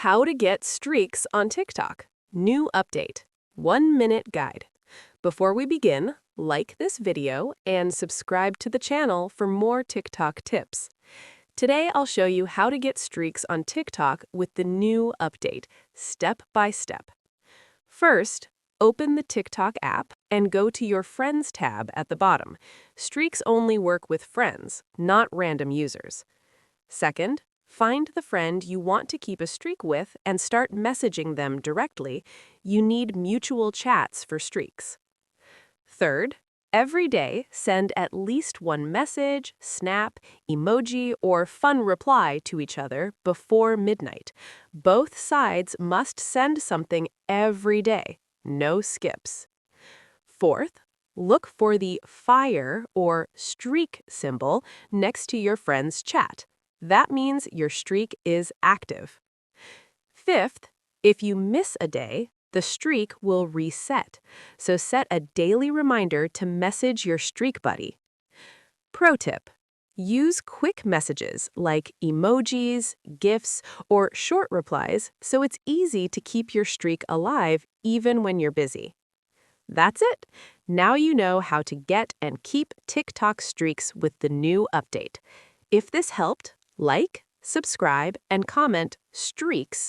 How to get streaks on TikTok. New update. 1-minute guide. Before we begin, like this video and subscribe to the channel for more TikTok tips. Today I'll show you how to get streaks on TikTok with the new update, step by step. First, open the TikTok app and go to your Friends tab at the bottom. Streaks only work with friends, not random users. Second, find the friend you want to keep a streak with and start messaging them directly. You need mutual chats for streaks. Third, every day send at least one message, snap, emoji, or fun reply to each other before midnight. Both sides must send something every day, no skips. Fourth, look for the fire or streak symbol next to your friend's chat. That means your streak is active. Fifth, if you miss a day, the streak will reset, so set a daily reminder to message your streak buddy. Pro tip: use quick messages like emojis, GIFs, or short replies so it's easy to keep your streak alive even when you're busy. That's it! Now you know how to get and keep TikTok streaks with the new update. If this helped, like, subscribe, and comment "streaks"